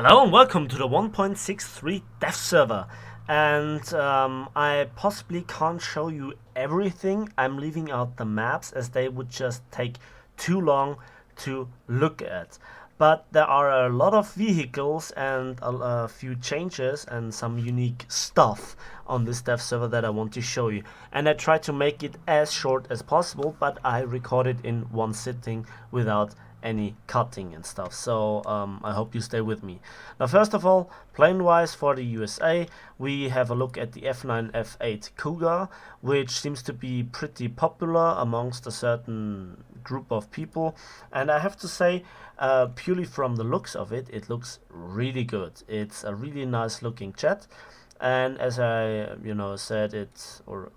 Hello and welcome to the 1.63 dev server, and I possibly can't show you everything. I'm leaving out the maps as they would just take too long to look at. But there are a lot of vehicles and a few changes and some unique stuff on this dev server that I want to show you. And I try to make it as short as possible, but I record it in one sitting without any cutting and stuff, so I hope you stay with me. Now, first of all, plane wise for the USA, we have a look at the F9 F8 Cougar, which seems to be pretty popular amongst a certain group of people, and I have to say, purely from the looks of it, it looks really good. It's a really nice looking jet, and as I said, it's, or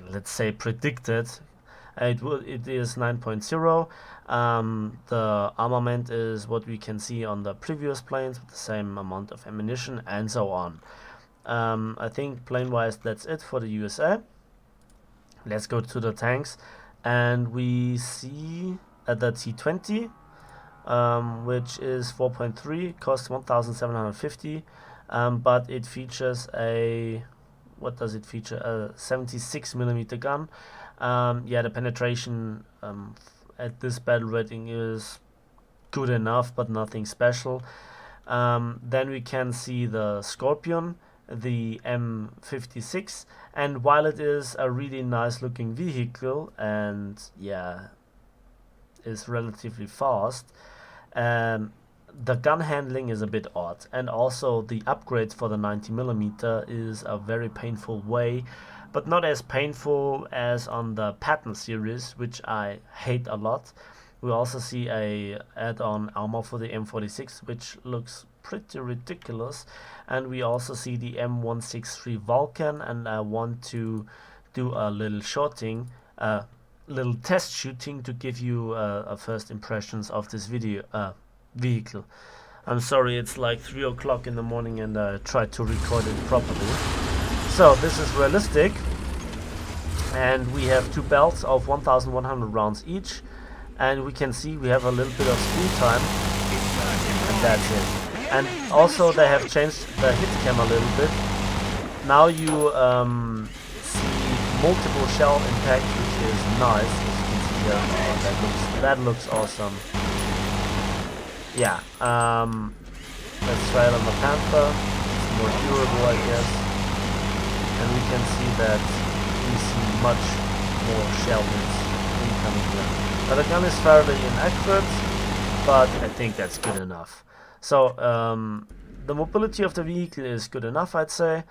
let's say predicted, it is 9.0. The armament is what we can see on the previous planes with the same amount of ammunition and so on. I think plane wise that's it for the USA. Let's go to the tanks, and we see the T20, which is 4.3, costs 1,750, but it features a, what does it feature? A 76mm gun. Yeah, the penetration at this battle rating is good enough, but nothing special. Then we can see the Scorpion, the M56, and while it is a really nice looking vehicle and yeah, is relatively fast, the gun handling is a bit odd, and also the upgrade for the 90mm is a very painful way, but not as painful as on the Patton series, which I hate a lot. We also see a add-on armor for the M46, which looks pretty ridiculous, and we also see the M163 Vulcan, and I want to do a little little test shooting to give you a first impressions of this vehicle. I'm sorry, it's like 3 o'clock in the morning and I tried to record it properly. So this is realistic, and we have two belts of 1,100 rounds each, and we can see we have a little bit of screen time, and that's it. And also they have changed the hit cam a little bit. Now you see multiple shell impact, which is nice, as you can see here. Oh, that looks awesome. Yeah, let's try it on the Panther. It's more durable, I guess. And we can see that we see much more shell hits incoming here. Now the gun is fairly inaccurate, but I think that's good enough. So the mobility of the vehicle is good enough, I'd say.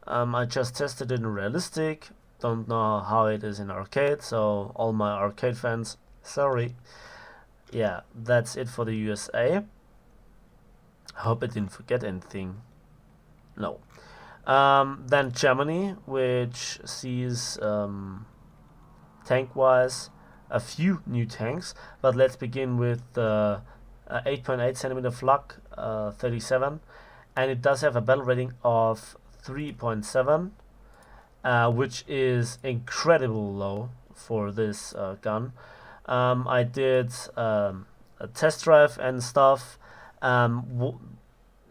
I just tested it in realistic. Don't know how it is in arcade, so all my arcade fans, sorry. Yeah, that's it for the USA. I hope I didn't forget anything. No. Then Germany, which sees tank-wise a few new tanks, but let's begin with the 8.8 centimeter Flak 37, and it does have a battle rating of 3.7, which is incredibly low for this gun. I did a test drive and stuff.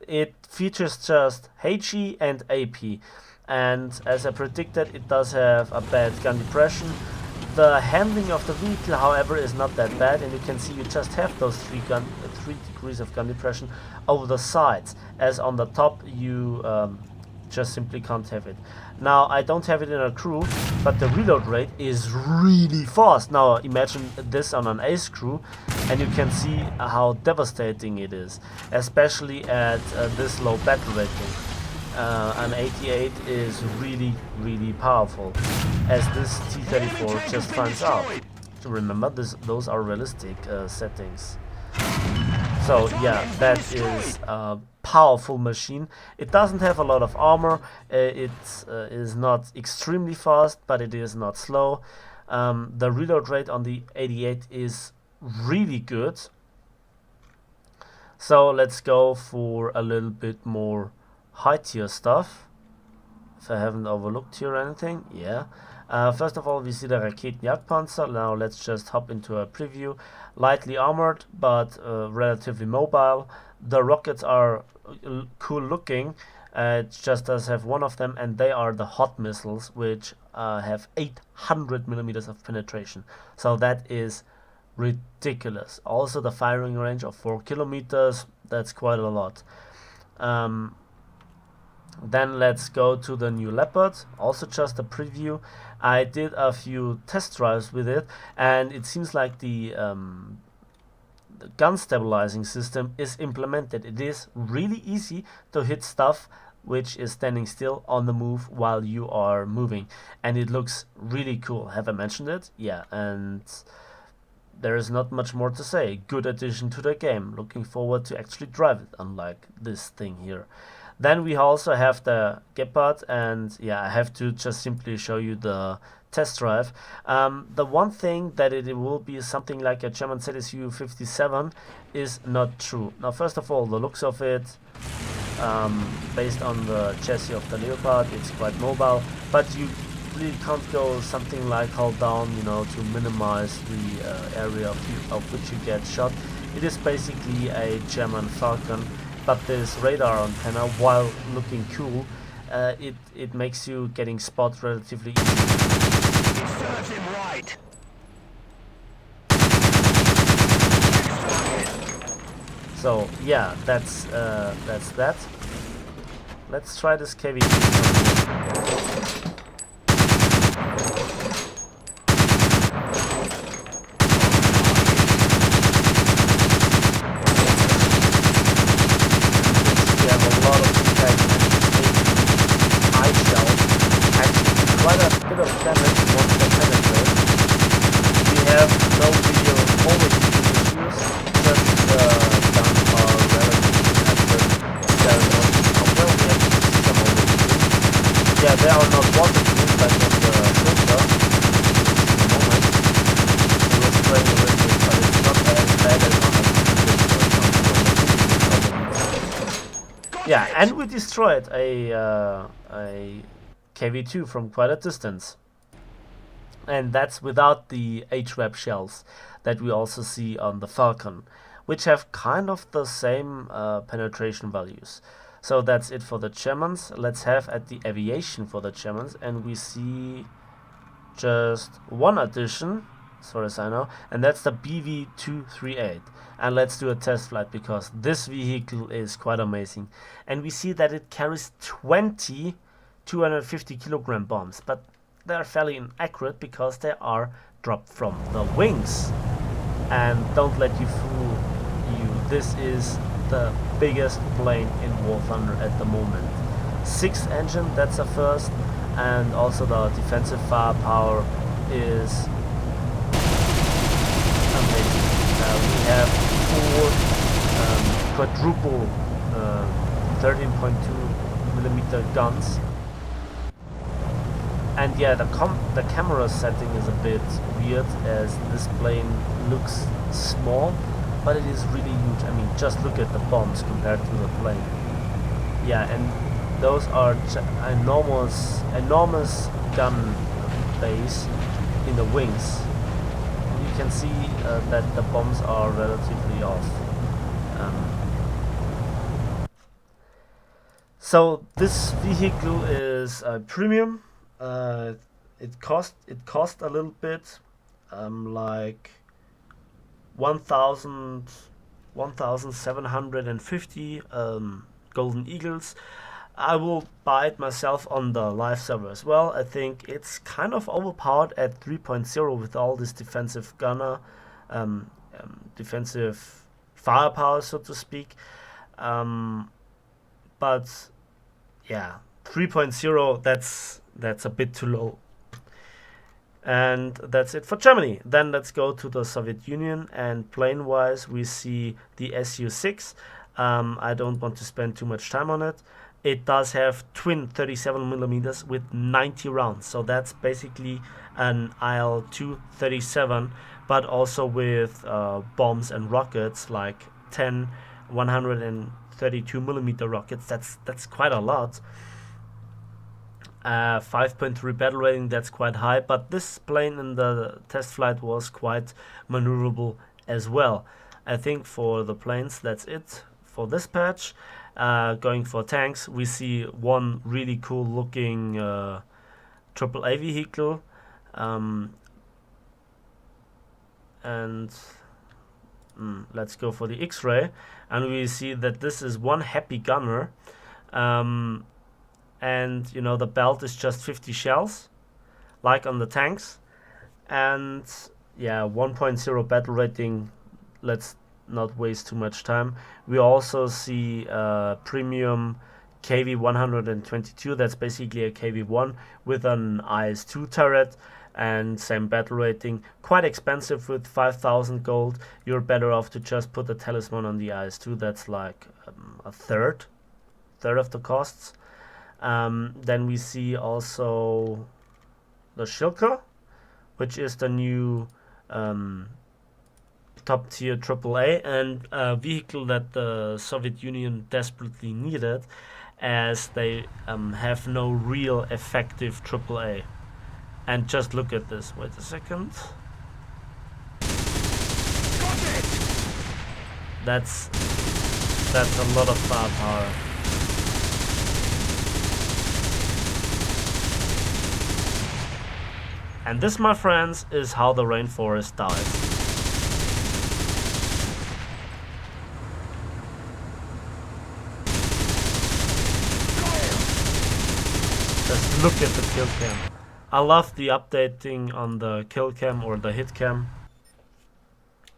It features just HE and AP, and as I predicted, it does have a bad gun depression. The handling of the vehicle, however, is not that bad, and you can see you just have those 3 degrees of gun depression over the sides, as on the top you just simply can't have it. Now, I don't have it in a crew, but the reload rate is really fast. Now imagine this on an ace crew, and you can see how devastating it is, especially at this low battle rating. An 88 is really, really powerful, as this T-34 just finds out. Remember, those are realistic settings. So yeah, that is a powerful machine. It doesn't have a lot of armor. It is not extremely fast, but it is not slow. The reload rate on the 88 is really good. So let's go for a little bit more high tier stuff. If I haven't overlooked here or anything, yeah. First of all, we see the Raketenjagdpanzer. Now let's just hop into a preview. Lightly armored, but relatively mobile. The rockets are cool looking. It just does have one of them, and they are the hot missiles, which have 800 millimeters of penetration. So that is ridiculous. Also, the firing range of 4 kilometers. That's quite a lot. Then let's go to the new Leopard. Also, just a preview. I did a few test drives with it, and it seems like the gun stabilizing system is implemented. It is really easy to hit stuff which is standing still on the move while you are moving, and it looks really cool. Have I mentioned it? Yeah, and there is not much more to say. Good addition to the game. Looking forward to actually drive it, unlike this thing here. Then we also have the Gepard, and yeah, I have to just simply show you the test drive. The one thing that it will be something like a German ZSU 57 is not true. Now, first of all, the looks of it, based on the chassis of the Leopard, it's quite mobile, but you really can't go something like hold down, you know, to minimize the area of which you get shot. It is basically a German Falcon, but this radar antenna, while looking cool, it makes you getting spot relatively easy. Serves him right. So yeah, that's that. Let's try this KV2. Quite a bit of damage once they penetrate. We have no real overheating issues, just guns are relatively accurate. There is also, well, we actually see some overheating. Yeah, they are not waterproof like on the filter. In the moment, it was spraying a little bit, but it's not as bad as on the yeah, and we destroyed a KV2 from quite a distance, and that's without the HRAP shells that we also see on the Falcon, which have kind of the same penetration values. So that's it for the Germans. Let's have at the aviation for the Germans, and we see just one addition, as far as I know, and that's the BV238. And let's do a test flight, because this vehicle is quite amazing, and we see that it carries 20 250 kilogram bombs, but they are fairly inaccurate because they are dropped from the wings. And don't let you fool you, this is the biggest plane in War Thunder at the moment. 6 engine, that's a first, and also the defensive firepower is amazing. We have 4 quadruple 13.2 millimeter guns. And yeah, the camera setting is a bit weird, as this plane looks small, but it is really huge. I mean, just look at the bombs compared to the plane. Yeah, and those are enormous gun base in the wings. You can see that the bombs are relatively off. So this vehicle is a premium. It cost a little bit, like 1,750 Golden Eagles. I will buy it myself on the live server as well. I think it's kind of overpowered at 3.0 with all this defensive gunner, defensive firepower, so to speak. But yeah, 3.0, that's a bit too low. And that's it for Germany. Then let's go to the Soviet Union, and plane wise we see the Su-6. I don't want to spend too much time on it. It does have twin 37mm with 90 rounds, so that's basically an IL-237, but also with bombs and rockets like 10 132mm rockets. That's quite a lot. 5.3 battle rating, that's quite high, but this plane in the test flight was quite maneuverable as well. I think for the planes, that's it for this patch. Going for tanks, we see one really cool looking AAA vehicle, and let's go for the X-ray, and we see that this is one happy gunner, and you know, the belt is just 50 shells like on the tanks, and yeah, 1.0 battle rating. Let's not waste too much time. We also see premium KV 122. That's basically a KV1 with an IS-2 turret and same battle rating. Quite expensive with 5,000 gold. You're better off to just put a talisman on the IS-2. That's like a third of the costs. Then we see also the Shilka, which is the new top tier AAA, and a vehicle that the Soviet Union desperately needed, as they have no real effective AAA. And just look at this. Wait a second. That's a lot of firepower. And this, my friends, is how the rainforest dies. Just look at the kill cam. I love the updating on the kill cam or the hit cam,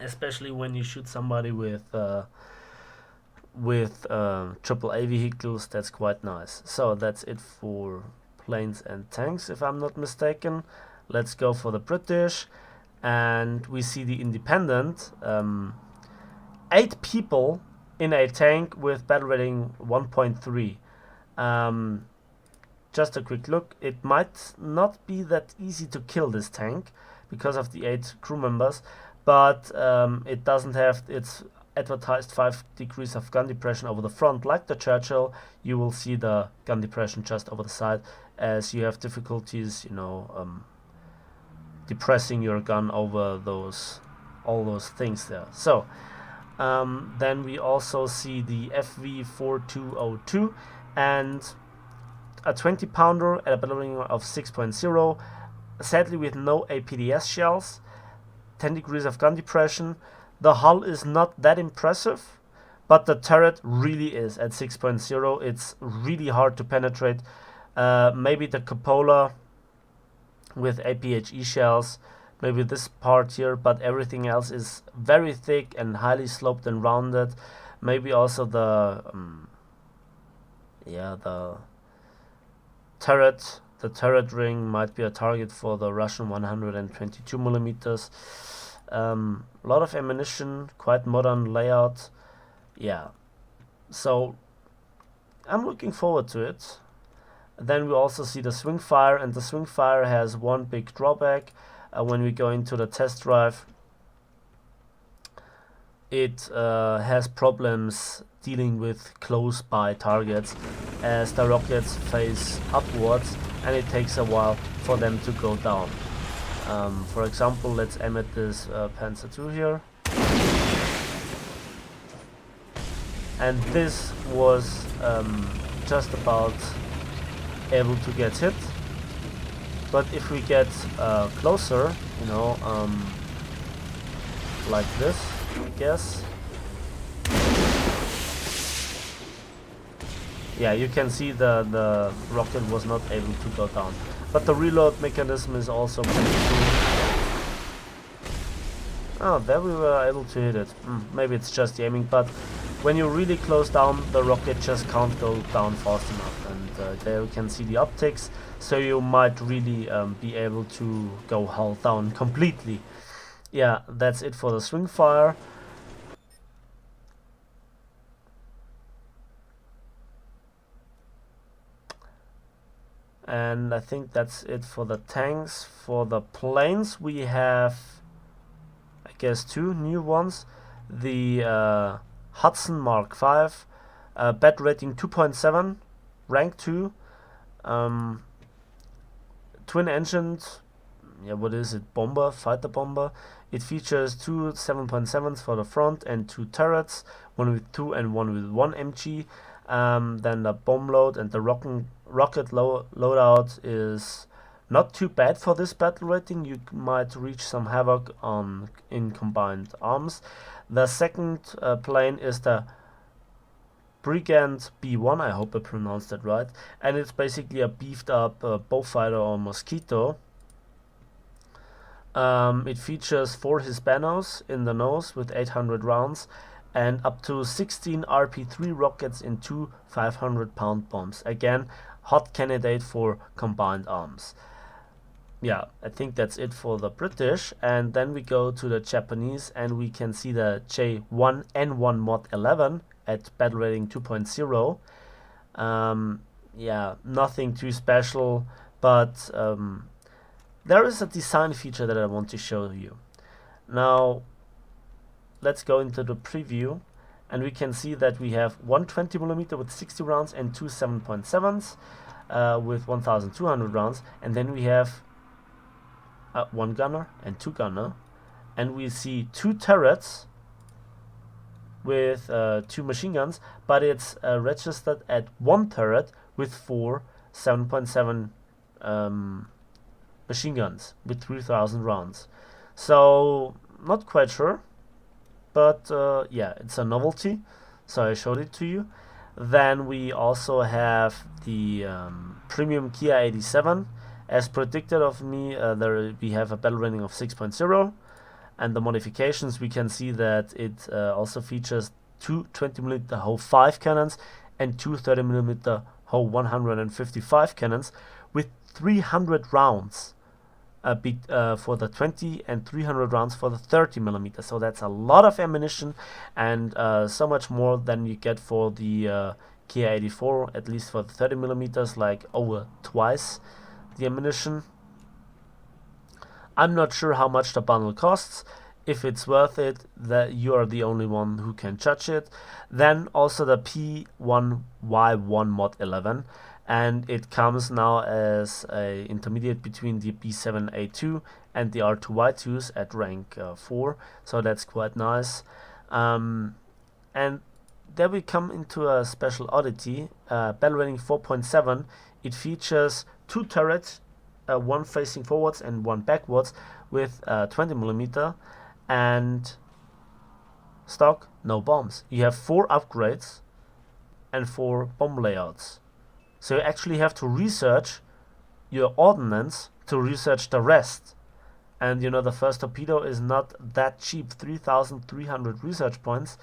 especially when you shoot somebody with AAA vehicles. That's quite nice. So that's it for planes and tanks, if I'm not mistaken. Let's go for the British, and we see the Independent. 8 people in a tank with battle rating 1.3. Just a quick look. It might not be that easy to kill this tank because of the 8 crew members, but it doesn't have its advertised 5 degrees of gun depression over the front like the Churchill. You will see the gun depression just over the side, as you have difficulties, you know, depressing your gun over all those things there. So then we also see the FV4202 and a 20 pounder at a battle rating of 6.0, sadly with no APDS shells, 10 degrees of gun depression. The hull is not that impressive, but the turret really is at 6.0. It's really hard to penetrate. Maybe the cupola with APHE shells, maybe this part here, but everything else is very thick and highly sloped and rounded. Maybe also the turret ring might be a target for the Russian 122 millimeters. A lot of ammunition, quite modern layout. Yeah, so I'm looking forward to it. Then we also see the swing fire, and the swing fire has one big drawback. When we go into the test drive, it has problems dealing with close by targets, as the rockets face upwards and it takes a while for them to go down. For example, let's aim at this Panzer II here, and this was just about able to get hit. But if we get closer, you know, like this, I guess. Yeah, you can see the rocket was not able to go down. But the reload mechanism is also pretty cool. Oh, there we were able to hit it. Maybe it's just the aiming, but when you're really close down, the rocket just can't go down fast enough. And there you can see the optics, so you might really be able to go hull down completely. Yeah, that's it for the swing fire. And I think that's it for the tanks. For the planes, we have, I guess, 2 new ones. The Hudson Mark V, bat rating 2.7, rank 2, twin engined, yeah, what is it, bomber, fighter bomber. It features 2 7.7s for the front and 2 turrets, one with 2 and one with 1 MG. Then the bomb load and the rocket loadout is not too bad for this battle rating. You might reach some havoc in combined arms. The second plane is the Brigand B1, I hope I pronounced that right, and it's basically a beefed up Bowfighter or Mosquito. It features 4 Hispanos in the nose with 800 rounds and up to 16 RP3 rockets in 2 500-pound bombs. Again, hot candidate for combined arms. Yeah, I think that's it for the British, and then we go to the Japanese and we can see the J1N1 Mod 11 at battle rating 2.0. Yeah, nothing too special, but there is a design feature that I want to show you. Now, let's go into the preview, and we can see that we have one 20mm with 60 rounds and 2 7.7s with 1200 rounds, and then we have one gunner and 2 gunner, and we see 2 turrets with 2 machine guns, but it's registered at 1 turret with 4 7.7 machine guns with 3000 rounds. So not quite sure, but yeah, it's a novelty, so I showed it to you. Then we also have the premium Kia 87. As predicted of me, there we have a battle rating of 6.0, and the modifications, we can see that it also features 2 20mm Ho 5 cannons and 2 30mm Ho 155 cannons with 300 rounds for the 20 and 300 rounds for the 30mm. So that's a lot of ammunition, and so much more than you get for the Kia 84, at least for the 30mm, like over twice the ammunition. I'm not sure how much the bundle costs. If it's worth it, that you are the only one who can judge it. Then also the P1Y1 Mod 11, and it comes now as a intermediate between the B7A2 and the R2Y2s at rank 4, so that's quite nice. And there we come into a special oddity, battle rating 4.7. It features 2 turrets, one facing forwards and one backwards with 20mm, and stock, no bombs. You have 4 upgrades and 4 bomb layouts. So you actually have to research your ordnance to research the rest. And you know, the first torpedo is not that cheap, 3,300 research points.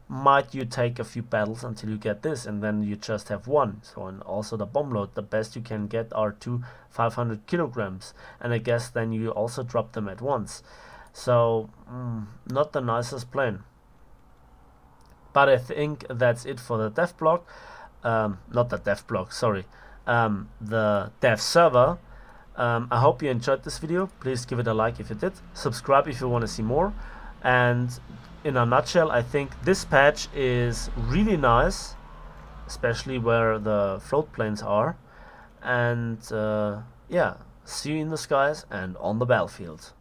Might you take a few battles until you get this, and then you just have 1. So, and also the bomb load, the best you can get are 2 500 kilograms, and I guess then you also drop them at once. So not the nicest plane. But I think that's it for the dev block. Not the dev block, sorry. The dev server. I hope you enjoyed this video. Please give it a like if you did. Subscribe if you want to see more. And in a nutshell, I think this patch is really nice, especially where the float planes are. And yeah, see you in the skies and on the battlefield.